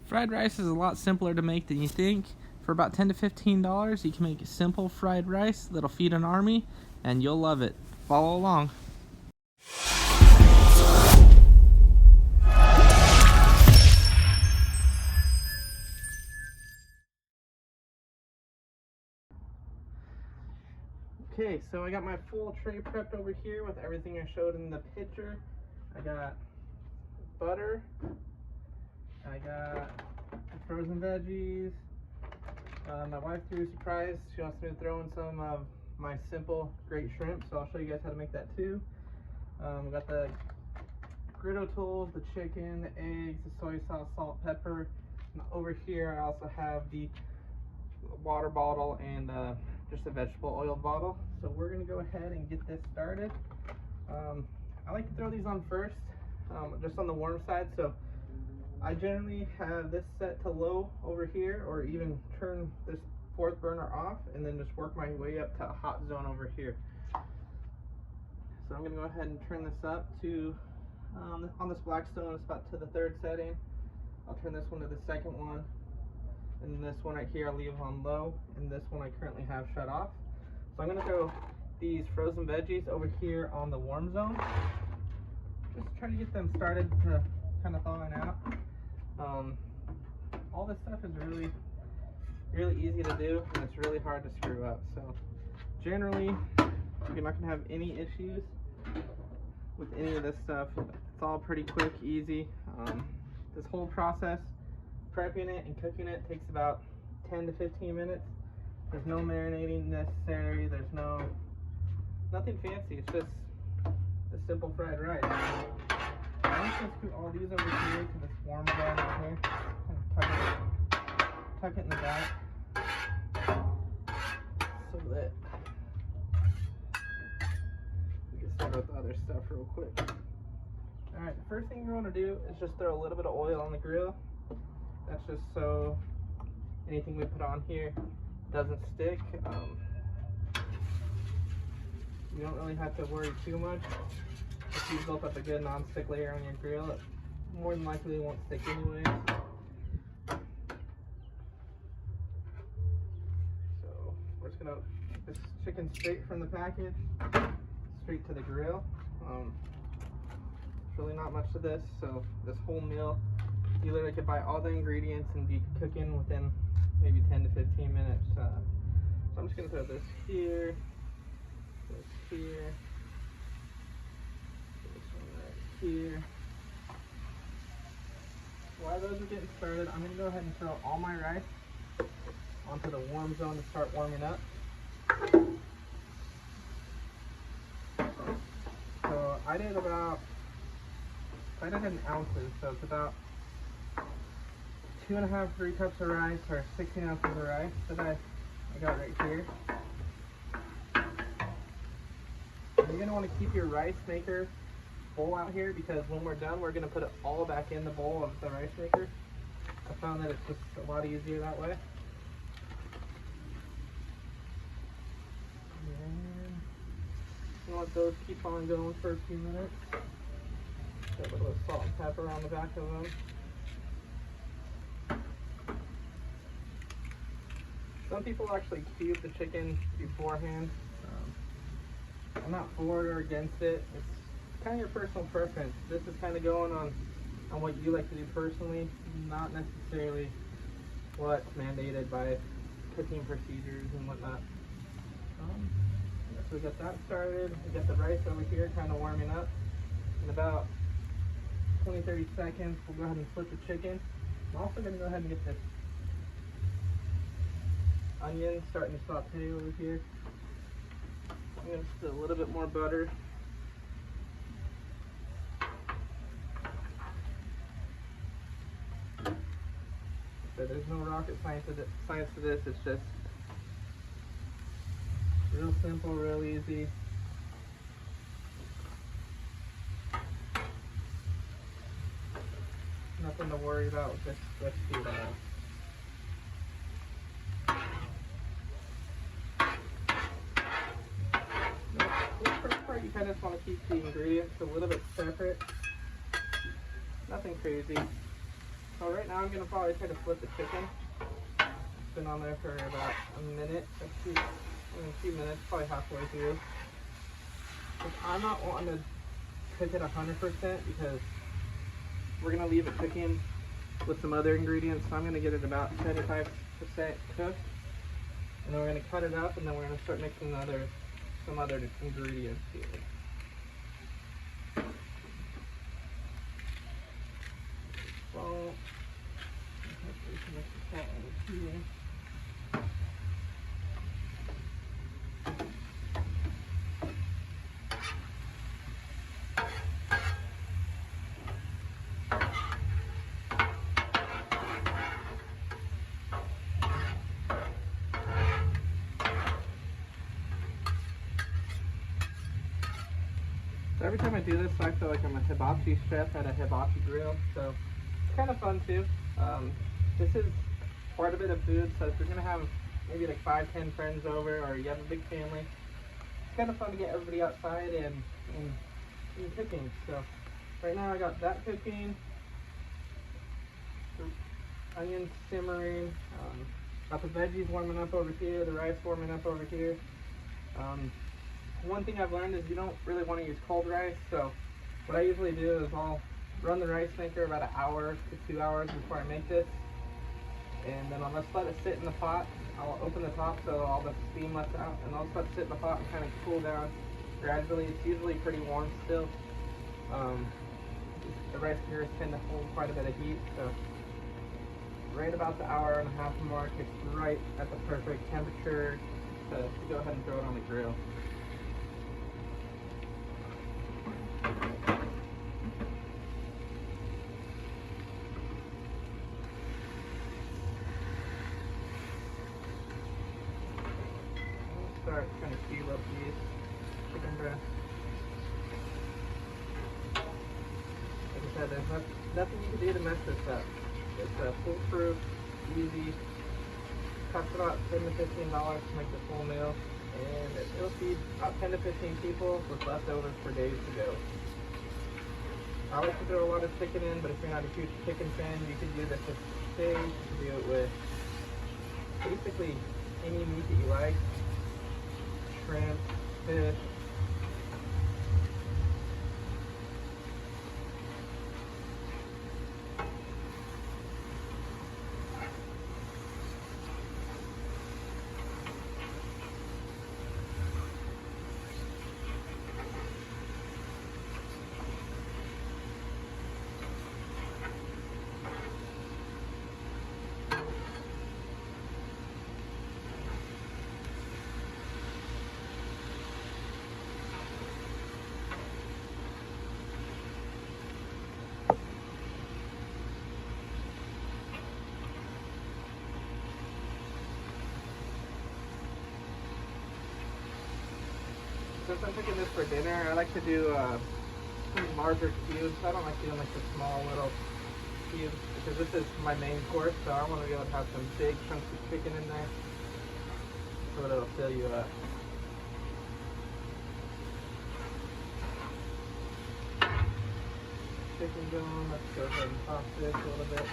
Fried rice is a lot simpler to make than you think. For about $10 to $15, you can make a simple fried rice that'll feed an army, and you'll love it. Follow along. Okay, so I got my full tray prepped over here with everything I showed in the picture. I got butter, I got frozen veggies. My wife threw a surprise. She wants me to throw in some of my simple great shrimp, so I'll show you guys how to make that too. Got the griddle tools, the chicken, the eggs, the soy sauce, salt, pepper. And over here I also have the water bottle and just a vegetable oil bottle. So we're gonna go ahead and get this started. I like to throw these on first, just on the warm side. So I generally have this set to low over here, or even turn this fourth burner off and then just work my way up to a hot zone over here. So I'm gonna go ahead and turn this up to, on this Blackstone, it's about to the third setting. I'll turn this one to the second one. And this one right here I'll leave on low, and this one I currently have shut off. So I'm going to throw these frozen veggies over here on the warm zone. Just try to get them started to kind of thawing out. All this stuff is really easy to do, and it's really hard to screw up. So generally you're not going to have any issues with any of this stuff. It's all pretty quick, easy. This whole process, prepping it and cooking it, takes about 10 to 15 minutes. There's no marinating necessary. There's nothing fancy. It's just a simple fried rice. I'm just gonna scoot all these over here to this warm zone right here. Tuck it in the back so that we can start with the other stuff real quick. All right, the first thing you want to do is just throw a little bit of oil on the grill. That's just so anything we put on here doesn't stick. You don't really have to worry too much. If you built up a good non-stick layer on your grill, it more than likely won't stick anyway. So we're just gonna get this chicken straight from the package, straight to the grill. Really not much to this, so this whole meal, you literally could buy all the ingredients and be cooking within maybe 10 to 15 minutes. So I'm just going to throw this here, this here, this one right here. While those are getting started, I'm going to go ahead and throw all my rice onto the warm zone to start warming up. So I did it in ounces, so it's about 2.5 to 3 cups of rice, or 16 ounces of rice that I got right here. And you're going to want to keep your rice maker bowl out here, because when we're done, we're going to put it all back in the bowl of the rice maker. I found that it's just a lot easier that way. And you let those keep on going for a few minutes. Got a little bit of salt and pepper on the back of them. Some people actually cube the chicken beforehand. I'm not for it or against it. It's kind of your personal preference. This is kind of going on what you like to do personally, not necessarily what's mandated by cooking procedures and whatnot. So we got that started. We got the rice over here kind of warming up. In about 20-30 seconds, we'll go ahead and flip the chicken. I'm also going to go ahead and get this onion starting to saute over here. I'm going to just do a little bit more butter. So there's no rocket science to this. It's just real simple, real easy. Nothing to worry about with this recipe at all. You kind of just want to keep the ingredients a little bit separate. Nothing crazy. So right now I'm gonna probably try to flip the chicken. It's been on there for about a minute, a few minutes, probably halfway through. But I'm not wanting to cook it 100% because we're gonna leave it cooking with some other ingredients. So I'm gonna get it about 75% cooked, and then we're gonna cut it up, and then we're gonna start mixing some other ingredients here. Salt. Hopefully some extra salt over here. So every time I do this, I feel like I'm a hibachi chef at a hibachi grill. So it's kind of fun too. This is part of it of food. So if you're gonna have maybe like 5-10 friends over, or you have a big family, it's kind of fun to get everybody outside and cooking. So right now I got that cooking, the onions simmering, got the veggies warming up over here, the rice warming up over here. One thing I've learned is you don't really want to use cold rice, so what I usually do is I'll run the rice maker about an hour to 2 hours before I make this, and then I'll just let it sit in the pot. I'll open the top so all the steam lets out, and I'll just let it sit in the pot and kind of cool down gradually. It's usually pretty warm still. The rice makers tend to hold quite a bit of heat, so right about the hour and a half mark, it's right at the perfect temperature to go ahead and throw it on the grill. Start trying to cube up these chicken breasts. Like I said, there's nothing you can do to mess this up. It's foolproof, easy. Costs about $10 to $15 to make the full meal, and it'll feed about 10 to 15 people with leftovers for days to go. I like to throw a lot of chicken in, but if you're not a huge chicken fan, you could do this with steak. You could do it with basically any meat that you like. Shrimp, fish. Since I'm cooking this for dinner, I like to do some larger cubes. I don't like doing like the small little cubes because this is my main course, so I want to be able to have some big chunks of chicken in there so it'll fill you up. Chicken going, let's go ahead and toss this a little bit.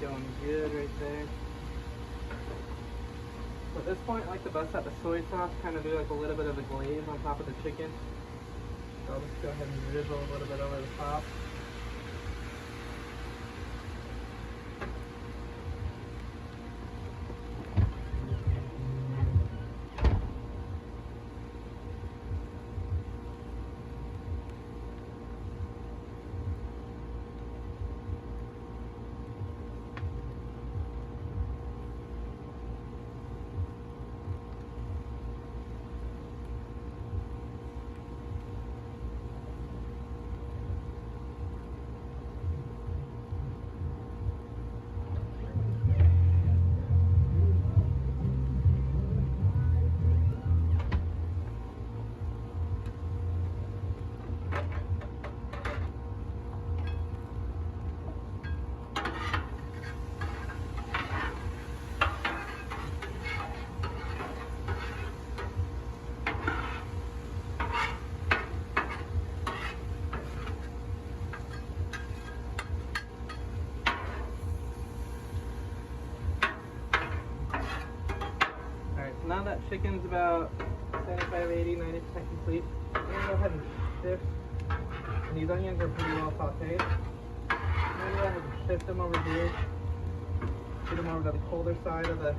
Going good right there. So at this point, I like to bust out the soy sauce, kind of do like a little bit of a glaze on top of the chicken. So I'll just go ahead and drizzle a little bit over the top. chicken's about 75, 80, 90% complete. I'm gonna go ahead and shift. And these onions are pretty well sauteed. I'm gonna go ahead and shift them over here. Get them over to the colder side of the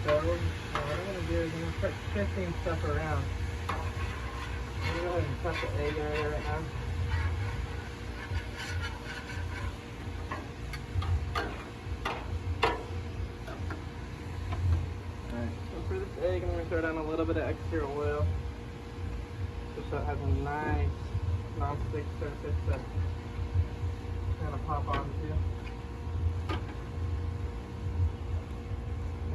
stove. Now what I'm gonna do is I'm gonna start shifting stuff around. I'm gonna go ahead and cut the egg area right now. For this egg, I'm going to throw down a little bit of extra oil just so it has a nice non-stick surface to kind of pop onto. I'm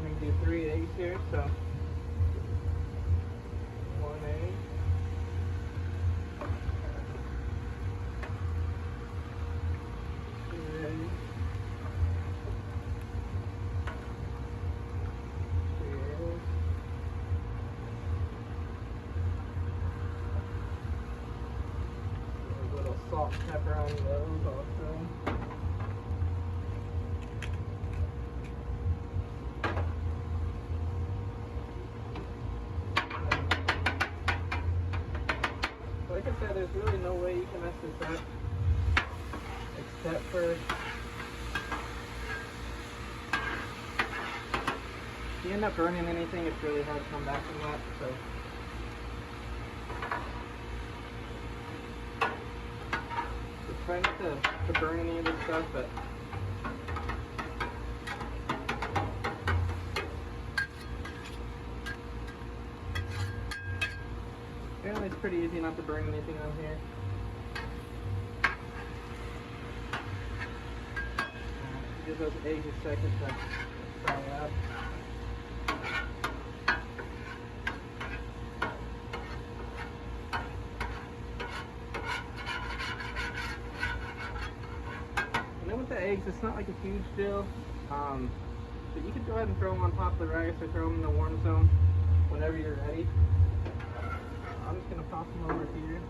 going to do 3 eggs here, so 1 egg. 2 eggs. Salt and pepper on those also. Like I said, there's really no way you can mess this up except for if you end up burning anything, it's really hard to come back from that. So try not to burn any of this stuff, but apparently it's pretty easy not to burn anything on here. Give those eggs a second to fry up. With the eggs, it's not like a huge deal, but you could go ahead and throw them on top of the rice or throw them in the warm zone whenever you're ready. I'm just going to pop them over here.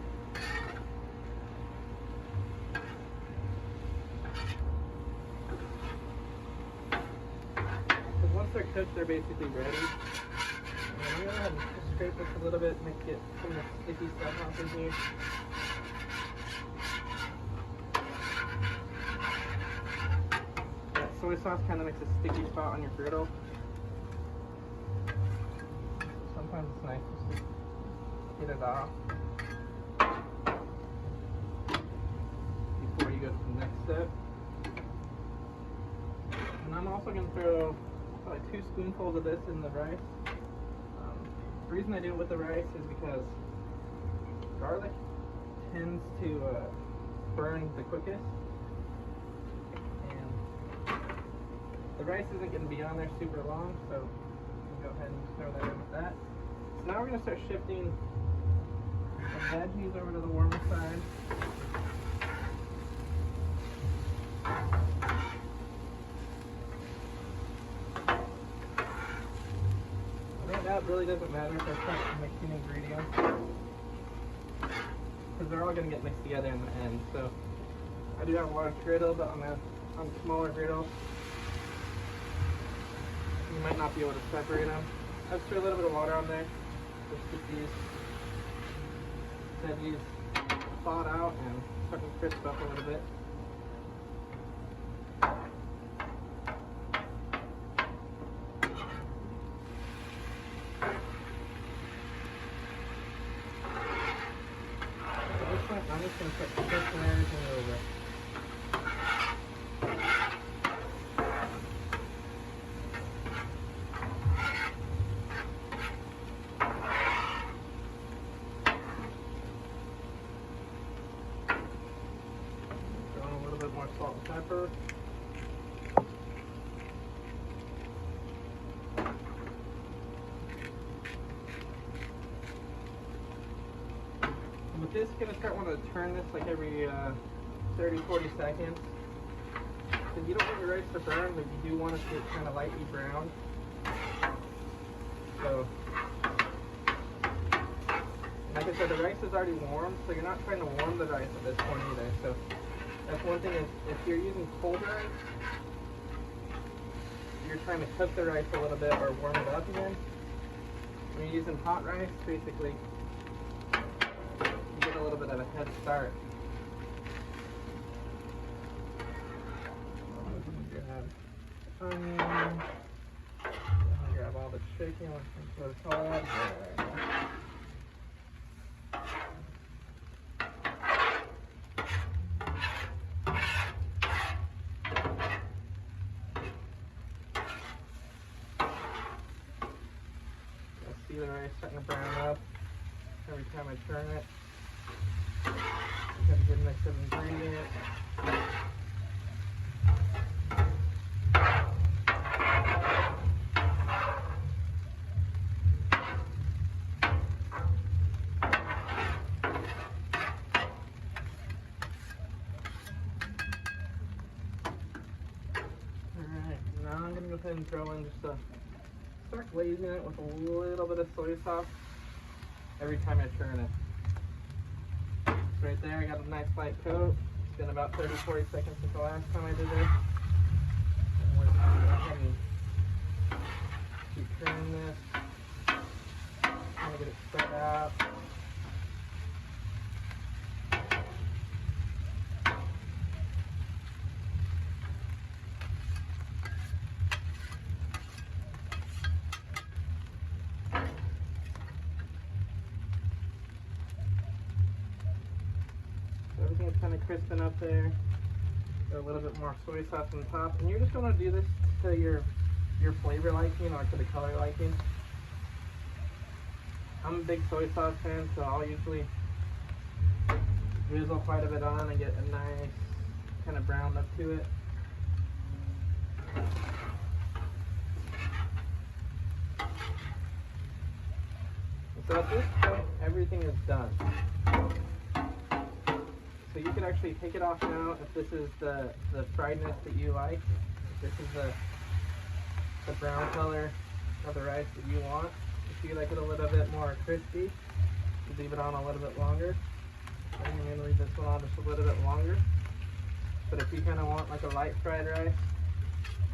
Because once they're cooked, they're basically ready. And I'm going to go ahead and just scrape this a little bit and get some of the sticky stuff off in here. Soy sauce kind of makes a sticky spot on your griddle. Sometimes it's nice just to get it off before you go to the next step. And I'm also going to throw probably 2 spoonfuls of this in the rice. The reason I do it with the rice is because garlic tends to burn the quickest. The rice isn't going to be on there super long, so I'm going to go ahead and throw that in with that. So now we're going to start shifting the veggies over to the warmer side. I think that really doesn't matter if I start mixing ingredients, because they're all going to get mixed together in the end. So I do have a large griddle, but on a smaller griddle, you might not be able to separate them. I just threw a little bit of water on there just to get these veggies thawed out and start to crisp up a little bit. So this one, I'm just going to start cooking everything over. More salt and pepper. And with this, you're going to start wanting to turn this like every 30-40 seconds. Because you don't want your rice to burn, but you do want it to get kind of lightly browned. So, like I said, the rice is already warm, so you're not trying to warm the rice at this point either. So That's one thing, is if you're using cold rice, you're trying to cook the rice a little bit or warm it up again. When you're using hot rice, basically, you get a little bit of a head start. Grab onion, grab all the chicken, let's put it all up there. See the rice starting to brown up every time I turn it. Got a good mix of ingredients. Alright, now I'm going to go ahead and throw in just start glazing it with a little bit of soy sauce every time I turn it. So right there, I got a nice light coat. It's been about 30-40 seconds since the last time I did this. And we're just going to go ahead and keep turning this. Trying to get it spread out. Everything's kind of crisping up there. Got a little bit more soy sauce on top, and you're just going to do this to your flavor liking or to the color liking. I'm a big soy sauce fan, so I'll usually drizzle quite a bit on and get a nice kind of brown look to it. So at this point, everything is done. So you can actually take it off now if this is the friedness that you like. This is the brown color of the rice that you want. If you like it a little bit more crispy, you leave it on a little bit longer. I'm going to leave this one on just a little bit longer. But if you kind of want like a light fried rice,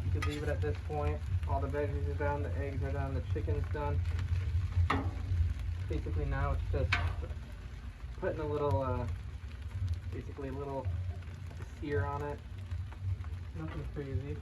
you could leave it at this point. All the veggies are done, the eggs are done, the chicken's done. Basically now it's just putting a little basically a little sear on it. Nothing crazy.